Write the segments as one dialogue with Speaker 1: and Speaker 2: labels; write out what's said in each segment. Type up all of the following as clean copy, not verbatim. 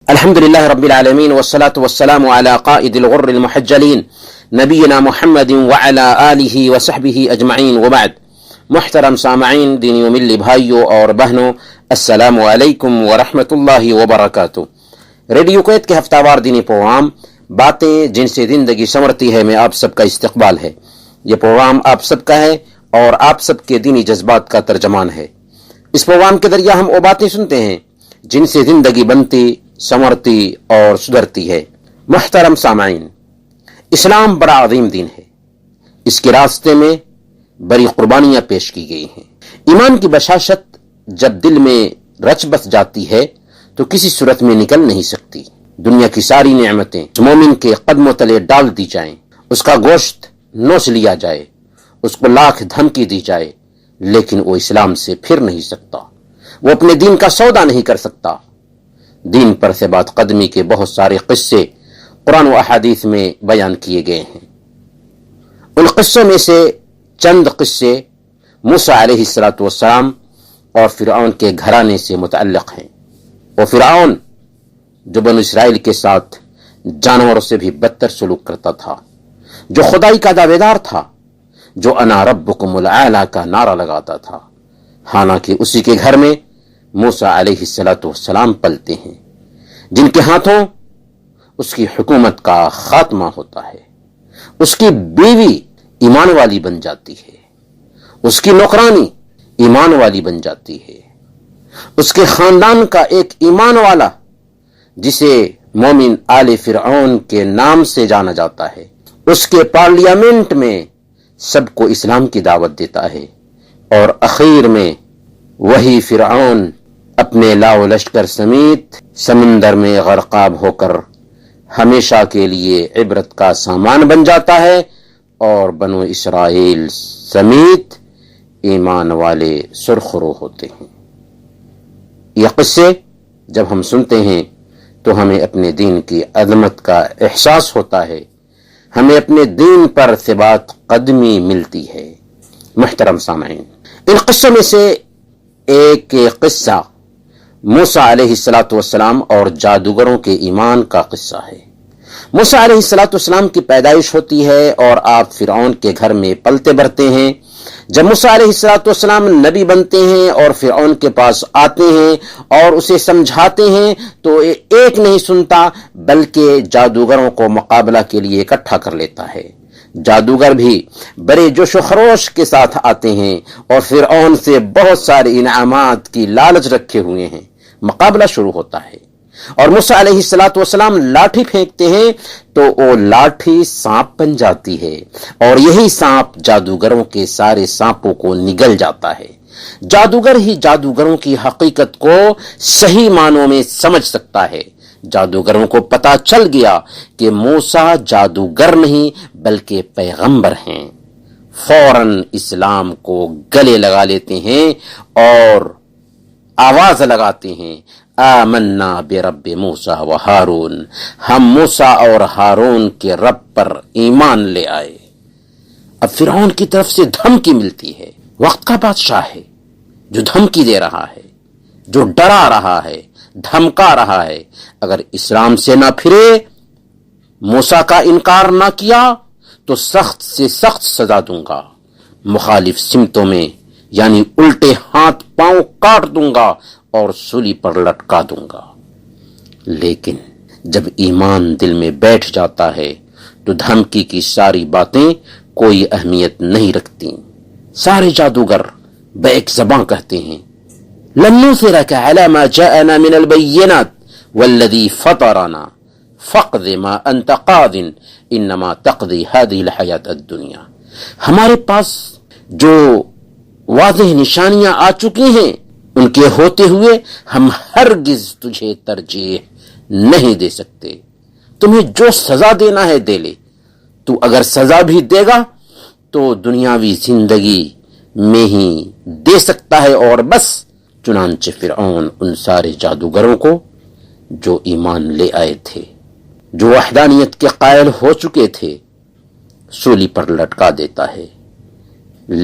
Speaker 1: الحمد لله رب العالمين والصلاة والسلام على قائد الغر المحجلين نبينا محمد وعلى آله وصحبه أجمعين وبعد. محترم سامعین، دینی و ملی بھائیوں اور بہنوں، السلام علیکم ورحمۃ اللہ وبرکاتہ۔ ریڈیو کویت کے ہفتہ وار دینی پروگرام باتیں جن سے زندگی سنورتی ہے میں آپ سب کا استقبال ہے۔ یہ پروگرام آپ سب کا ہے اور آپ سب کے دینی جذبات کا ترجمان ہے۔ اس پروگرام کے ذریعہ ہم وہ باتیں سنتے ہیں جن سے زندگی بنتی، سنورتی اور سدھرتی ہے۔ محترم سامعین، اسلام بڑا عظیم دین ہے۔ اس کے راستے میں بڑی قربانیاں پیش کی گئی ہیں۔ ایمان کی بشاشت جب دل میں رچ بس جاتی ہے تو کسی صورت میں نکل نہیں سکتی۔ دنیا کی ساری نعمتیں مومن کے قدموں تلے ڈال دی جائیں، اس کا گوشت نوچ لیا جائے، اس کو لاکھ دھمکی دی جائے، لیکن وہ اسلام سے پھر نہیں سکتا، وہ اپنے دین کا سودا نہیں کر سکتا۔ دین پر ثبات قدمی کے بہت سارے قصے قرآن و احادیث میں بیان کیے گئے ہیں۔ ان قصوں میں سے چند قصے موسیٰ علیہ السلام اور فرعون کے گھرانے سے متعلق ہیں۔ وہ فرعون جو بنو اسرائیل کے ساتھ جانوروں سے بھی بدتر سلوک کرتا تھا، جو خدائی کا دعویدار تھا، جو انا ربکم الاعلی کا نعرہ لگاتا تھا، حالانکہ اسی کے گھر میں موسیٰ علیہ السلام پلتے ہیں، جن کے ہاتھوں اس کی حکومت کا خاتمہ ہوتا ہے۔ اس کی بیوی ایمان والی بن جاتی ہے، اس کی نوکرانی ایمان والی بن جاتی ہے، اس کے خاندان کا ایک ایمان والا جسے مومن آل فرعون کے نام سے جانا جاتا ہے، اس کے پارلیمنٹ میں سب کو اسلام کی دعوت دیتا ہے، اور اخیر میں وہی فرعون اپنے لاؤ لشکر سمیت سمندر میں غرقاب ہو کر ہمیشہ کے لیے عبرت کا سامان بن جاتا ہے، اور بنو اسرائیل سمیت ایمان والے سرخرو ہوتے ہیں۔ یہ قصے جب ہم سنتے ہیں تو ہمیں اپنے دین کی عظمت کا احساس ہوتا ہے، ہمیں اپنے دین پر ثبات قدمی ملتی ہے۔ محترم سامعین، ان قصوں میں سے ایک قصہ موسیٰ علیہ السلام اور جادوگروں کے ایمان کا قصہ ہے۔ موسیٰ علیہ السلام کی پیدائش ہوتی ہے اور آپ فرعون کے گھر میں پلتے بڑھتے ہیں۔ جب موسیٰ علیہ السلام نبی بنتے ہیں اور فرعون کے پاس آتے ہیں اور اسے سمجھاتے ہیں تو ایک نہیں سنتا بلکہ جادوگروں کو مقابلہ کے لیے اکٹھا کر لیتا ہے۔ جادوگر بھی بڑے جوش و خروش کے ساتھ آتے ہیں اور فرعون سے بہت سارے انعامات کی لالچ رکھے ہوئے ہیں۔ مقابلہ شروع ہوتا ہے اور موسیٰ علیہ السلام لاٹھی پھینکتے ہیں تو وہ لاٹھی سانپ بن جاتی ہے، اور یہی سانپ جادوگروں کے سارے سانپوں کو نگل جاتا ہے۔ جادوگر ہی جادوگروں کی حقیقت کو صحیح معنوں میں سمجھ سکتا ہے۔ جادوگروں کو پتا چل گیا کہ موسیٰ جادوگر نہیں بلکہ پیغمبر ہیں۔ فوراً اسلام کو گلے لگا لیتے ہیں اور آواز لگاتے ہیں، آمنا برب موسیٰ و ہارون، ہم موسیٰ اور ہارون کے رب پر ایمان لے آئے۔ اب فرعون کی طرف سے دھمکی ملتی ہے، وقت کا بادشاہ ہے جو دھمکی دے رہا ہے، جو ڈرا رہا ہے، دھمکا رہا ہے، اگر اسلام سے نہ پھرے، موسیٰ کا انکار نہ کیا تو سخت سے سخت سزا دوں گا، مخالف سمتوں میں یعنی الٹے ہاتھ پاؤں کاٹ دوں گا اور سولی پر لٹکا دوں گا۔ لیکن جب ایمان دل میں بیٹھ جاتا ہے تو دھمکی کی ساری باتیں کوئی اہمیت نہیں رکھتی۔ سارے جادوگر بیک زباں کہتے ہیں، لن نؤثرك على ما جاءنا من البينات والذي فطرنا فاقض ما انت قاض انما تقضي هذه الحياة الدنيا۔ ہمارے پاس جو واضح نشانیاں آ چکی ہیں ان کے ہوتے ہوئے ہم ہرگز تجھے ترجیح نہیں دے سکتے، تمہیں جو سزا دینا ہے دے لے، تو اگر سزا بھی دے گا تو دنیاوی زندگی میں ہی دے سکتا ہے اور بس۔ چنانچہ فرعون ان سارے جادوگروں کو جو ایمان لے آئے تھے، جو وحدانیت کے قائل ہو چکے تھے، سولی پر لٹکا دیتا ہے،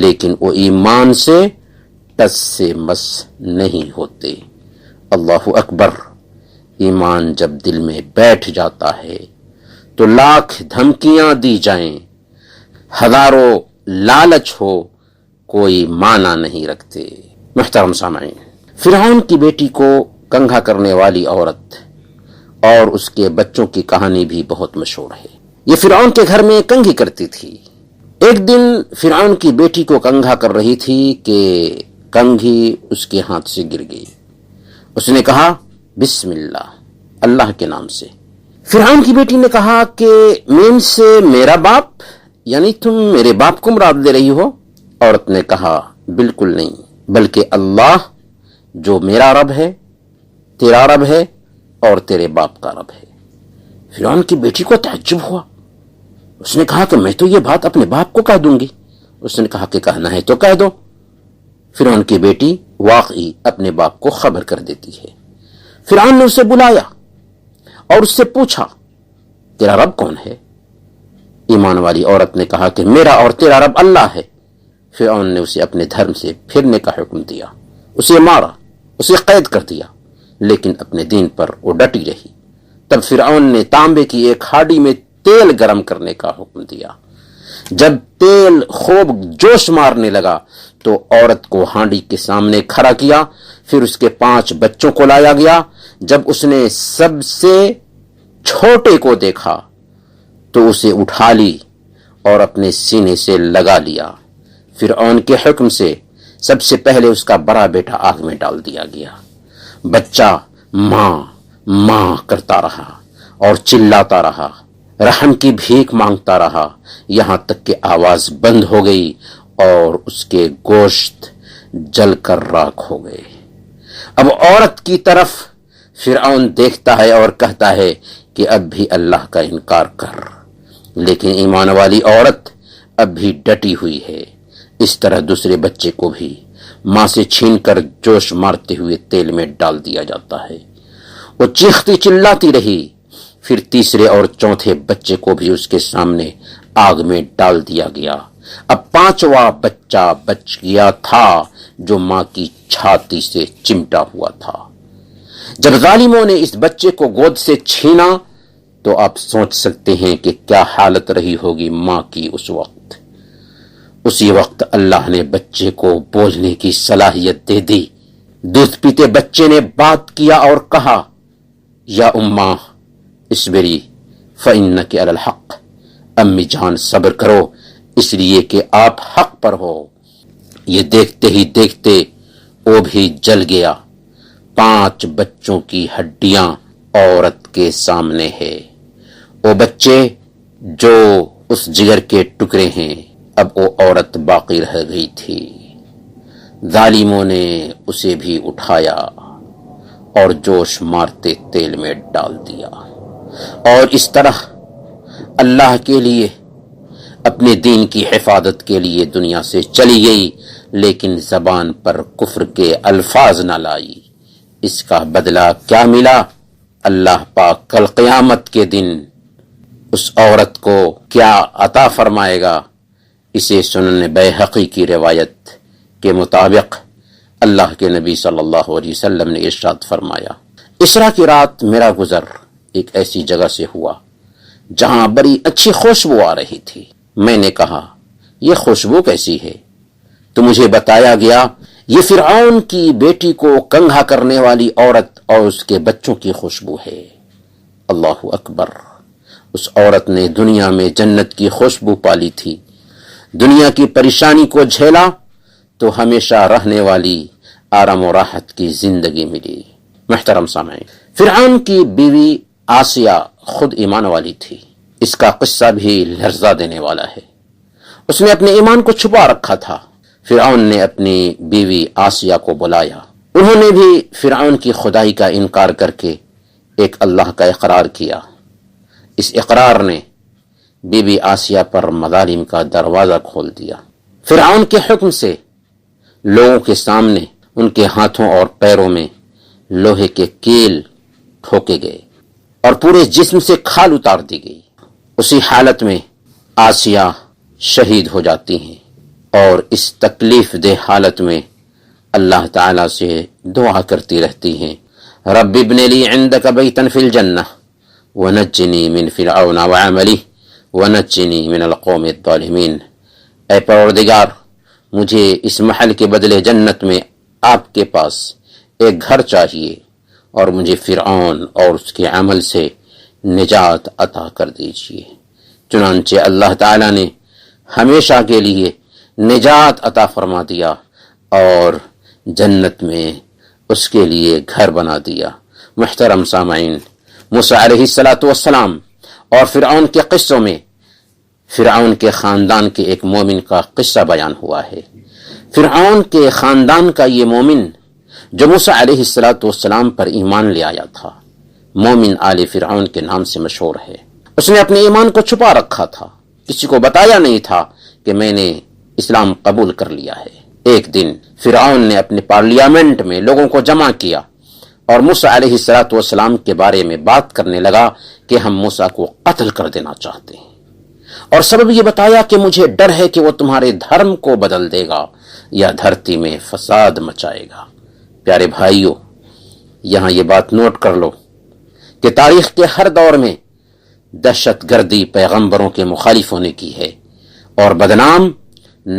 Speaker 1: لیکن وہ ایمان سے ٹس سے مس نہیں ہوتے۔ اللہ اکبر، ایمان جب دل میں بیٹھ جاتا ہے تو لاکھ دھمکیاں دی جائیں، ہزاروں لالچ ہو، کوئی معنی نہیں رکھتے۔ محترم سامعین، فرعون کی بیٹی کو کنگھا کرنے والی عورت اور اس کے بچوں کی کہانی بھی بہت مشہور ہے۔ یہ فرعون کے گھر میں کنگھی کرتی تھی۔ ایک دن فرعون کی بیٹی کو کنگھا کر رہی تھی کہ کنگھی اس کے ہاتھ سے گر گئی۔ اس نے کہا بسم اللہ، اللہ کے نام سے۔ فرعون کی بیٹی نے کہا کہ میم سے میرا باپ، یعنی تم میرے باپ کو مراد لے رہی ہو؟ عورت نے کہا بالکل نہیں، بلکہ اللہ جو میرا رب ہے، تیرا رب ہے اور تیرے باپ کا رب ہے۔ فرعون کی بیٹی کو تعجب ہوا۔ اس نے کہا کہ میں تو یہ بات اپنے باپ کو کہہ دوں گی۔ اس نے کہا کہ کہنا ہے تو کہہ دو۔ فرعون کی بیٹی واقعی اپنے باپ کو خبر کر دیتی ہے۔ فرعون نے اسے بلایا اور اس سے پوچھا تیرا رب کون ہے؟ ایمان والی عورت نے کہا کہ میرا اور تیرا رب اللہ ہے۔ فرعون نے اسے اپنے دھرم سے پھرنے کا حکم دیا، اسے مارا، اسے قید کر دیا، لیکن اپنے دین پر وہ ڈٹی رہی۔ تب فرعون نے تانبے کی ایک ہاڑی میں تیل گرم کرنے کا حکم دیا۔ جب تیل خوب جوش مارنے لگا تو عورت کو ہانڈی کے سامنے کھڑا کیا، پھر اس کے 5 بچوں کو لایا گیا۔ جب اس نے سب سے چھوٹے کو دیکھا تو اسے اٹھا لی اور اپنے سینے سے لگا لیا۔ فرعون کے حکم سے سب سے پہلے اس کا بڑا بیٹا آگ میں ڈال دیا گیا۔ بچہ ماں ماں کرتا رہا اور چلاتا رہا، رحم کی بھیک مانگتا رہا، یہاں تک کہ آواز بند ہو گئی اور اس کے گوشت جل کر راکھ ہو گئے۔ اب عورت کی طرف فرعون دیکھتا ہے اور کہتا ہے کہ اب بھی اللہ کا انکار کر، لیکن ایمان والی عورت اب بھی ڈٹی ہوئی ہے۔ اس طرح دوسرے بچے کو بھی ماں سے چھین کر جوش مارتے ہوئے تیل میں ڈال دیا جاتا ہے۔ وہ چیختی چلاتی رہی، پھر تیسرے اور چوتھے بچے کو بھی اس کے سامنے آگ میں ڈال دیا گیا۔ اب 5واں بچہ بچ گیا تھا جو ماں کی چھاتی سے چمٹا ہوا تھا۔ جب ظالموں نے اس بچے کو گود سے چھینا تو آپ سوچ سکتے ہیں کہ کیا حالت رہی ہوگی ماں کی اس وقت۔ اسی وقت اللہ نے بچے کو بولنے کی صلاحیت دے دی۔ دودھ پیتے بچے نے بات کیا اور کہا یا اماں اصبری فإنک علی الحق، امی جان صبر کرو اس لیے کہ آپ حق پر ہو۔ یہ دیکھتے ہی دیکھتے وہ بھی جل گیا۔ 5 بچوں کی ہڈیاں عورت کے سامنے ہے۔ وہ بچے جو اس جگر کے ٹکڑے ہیں، اب وہ عورت باقی رہ گئی تھی۔ ظالموں نے اسے بھی اٹھایا اور جوش مارتے تیل میں ڈال دیا، اور اس طرح اللہ کے لیے اپنے دین کی حفاظت کے لیے دنیا سے چلی گئی، لیکن زبان پر کفر کے الفاظ نہ لائی۔ اس کا بدلہ کیا ملا؟ اللہ پاک کل قیامت کے دن اس عورت کو کیا عطا فرمائے گا؟ اسے سنن بیہقی کی روایت کے مطابق اللہ کے نبی صلی اللہ علیہ وسلم نے ارشاد فرمایا، اسرا کی رات میرا گزر ایک ایسی جگہ سے ہوا جہاں بڑی اچھی خوشبو آ رہی تھی۔ میں نے کہا یہ خوشبو کیسی ہے؟ تو مجھے بتایا گیا یہ فرعون کی بیٹی کو کنگھا کرنے والی عورت اور اس کے بچوں کی خوشبو ہے۔ اللہ اکبر! اس عورت نے دنیا میں جنت کی خوشبو پالی تھی، دنیا کی پریشانی کو جھیلا تو ہمیشہ رہنے والی آرام و راحت کی زندگی ملی۔ محترم سامعین، فرعون کی بیوی آسیہ خود ایمان والی تھی۔ اس کا قصہ بھی لرزہ دینے والا ہے۔ اس نے اپنے ایمان کو چھپا رکھا تھا۔ فرعون نے اپنی بیوی آسیہ کو بلایا۔ انہوں نے بھی فرعون کی خدائی کا انکار کر کے ایک اللہ کا اقرار کیا۔ اس اقرار نے بی بی آسیہ پر مظالم کا دروازہ کھول دیا۔ فرعون کے حکم سے لوگوں کے سامنے ان کے ہاتھوں اور پیروں میں لوہے کے کیل ٹھوکے گئے اور پورے جسم سے کھال اتار دی گئی۔ اسی حالت میں آسیہ شہید ہو جاتی ہیں اور اس تکلیف دہ حالت میں اللہ تعالی سے دعا کرتی رہتی ہیں، رب ابن لی عندک بیتا فی الجنہ ونجنی من فرعون وعملہ ونجنی من القوم الظالمین۔ اے پروردگار، مجھے اس محل کے بدلے جنت میں آپ کے پاس ایک گھر چاہیے، اور مجھے فرعون اور اس کے عمل سے نجات عطا کر دیجیے۔ چنانچہ اللہ تعالیٰ نے ہمیشہ کے لیے نجات عطا فرما دیا اور جنت میں اس کے لیے گھر بنا دیا۔ محترم سامعین، موسیٰ علیہ السلام اور فرعون کے قصوں میں فرعون کے خاندان کے ایک مومن کا قصہ بیان ہوا ہے۔ فرعون کے خاندان کا یہ مومن جو موسیٰ علیہ السلام پر ایمان لے آیا تھا، مومن آل فرعون کے نام سے مشہور ہے۔ اس نے اپنے ایمان کو چھپا رکھا تھا، کسی کو بتایا نہیں تھا کہ میں نے اسلام قبول کر لیا ہے۔ ایک دن فرعون نے اپنے پارلیمنٹ میں لوگوں کو جمع کیا اور موسیٰ علیہ السلام کے بارے میں بات کرنے لگا کہ ہم موسیٰ کو قتل کر دینا چاہتے ہیں، اور سبب یہ بتایا کہ مجھے ڈر ہے کہ وہ تمہارے دھرم کو بدل دے گا یا دھرتی میں فساد مچائے گا۔ پیارے بھائیو، یہاں یہ بات نوٹ کر لو کہ تاریخ کے ہر دور میں دہشت گردی پیغمبروں کے مخالفوں نے کی ہے، اور بدنام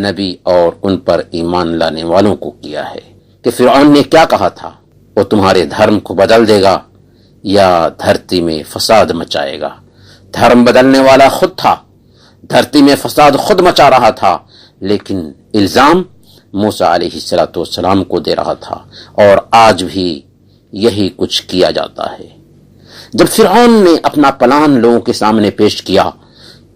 Speaker 1: نبی اور ان پر ایمان لانے والوں کو کیا ہے۔ کہ فرعون نے کیا کہا تھا؟ وہ تمہارے دھرم کو بدل دے گا یا دھرتی میں فساد مچائے گا۔ دھرم بدلنے والا خود تھا، دھرتی میں فساد خود مچا رہا تھا، لیکن الزام موسیٰ علیہ السلام کو دے رہا تھا، اور آج بھی یہی کچھ کیا جاتا ہے۔ جب فرعون نے اپنا پلان لوگوں کے سامنے پیش کیا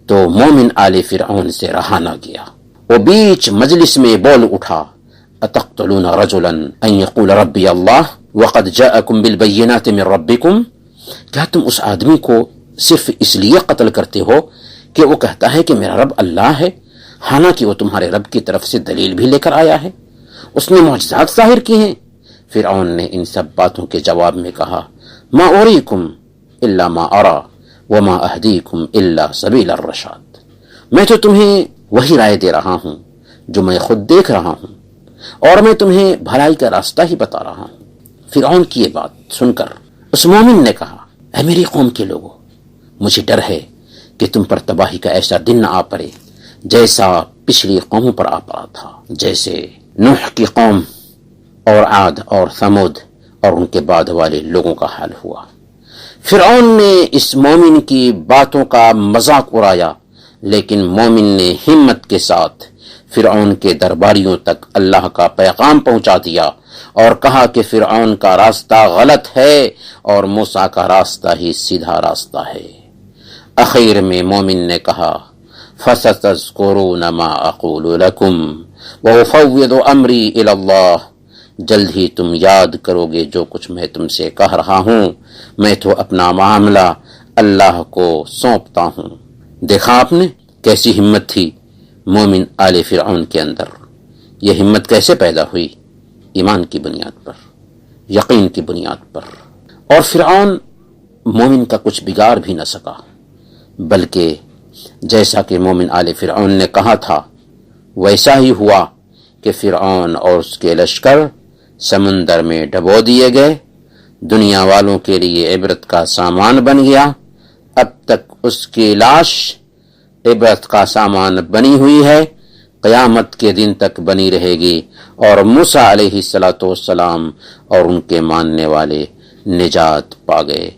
Speaker 1: تو مومن آل فرعون سے رہا نہ گیا۔ وہ بیچ مجلس میں بول اٹھا، اتقتلون رجلا ان یقول ربی اللہ وقد جاءکم بالبینات من ربکم؟ کیا تم اس آدمی کو صرف اس لیے قتل کرتے ہو کہ وہ کہتا ہے کہ میرا رب اللہ ہے، حالانکہ وہ تمہارے رب کی طرف سے دلیل بھی لے کر آیا ہے، اس نے معجزات ظاہر کی ہیں؟ فرعون نے ان سب باتوں کے جواب میں کہا، ما اریکم الا ما ارا وما اہدیکم الا سبیل الرشاد۔ میں تو تمہیں وہی رائے دے رہا ہوں جو میں خود دیکھ رہا ہوں، اور میں تمہیں بھلائی کا راستہ ہی بتا رہا ہوں۔ فرعون کی یہ بات سن کر اس مومن نے کہا، اے میری قوم کے لوگوں، مجھے ڈر ہے کہ تم پر تباہی کا ایسا دن نہ آ پڑے جیسا پچھلی قوموں پر آ پڑا تھا، جیسے نوح کی قوم اور عاد اور ثمود اور ان کے بعد والے لوگوں کا حال ہوا۔ فرعون نے اس مومن کی باتوں کا مذاق اڑایا، لیکن مومن نے ہمت کے ساتھ فرعون کے درباریوں تک اللہ کا پیغام پہنچا دیا اور کہا کہ فرعون کا راستہ غلط ہے اور موسیٰ کا راستہ ہی سیدھا راستہ ہے۔ اخیر میں مومن نے کہا، فَسَتَذْكُرُونَ مَا أَقُولُ لَكُمْ وَأُفَوِّضُ أَمْرِي إِلَى اللَّهِ۔ جلد ہی تم یاد کرو گے جو کچھ میں تم سے کہہ رہا ہوں، میں تو اپنا معاملہ اللہ کو سونپتا ہوں۔ دیکھا آپ نے کیسی ہمت تھی مومن آل فرعون کے اندر؟ یہ ہمت کیسے پیدا ہوئی؟ ایمان کی بنیاد پر، یقین کی بنیاد پر۔ اور فرعون مومن کا کچھ بگاڑ بھی نہ سکا، بلکہ جیسا کہ مومن آل فرعون نے کہا تھا ویسا ہی ہوا کہ فرعون اور اس کے لشکر سمندر میں ڈبو دیے گئے، دنیا والوں کے لیے عبرت کا سامان بن گیا۔ اب تک اس کی لاش عبرت کا سامان بنی ہوئی ہے، قیامت کے دن تک بنی رہے گی، اور موسیٰ علیہ السلام اور ان کے ماننے والے نجات پا گئے۔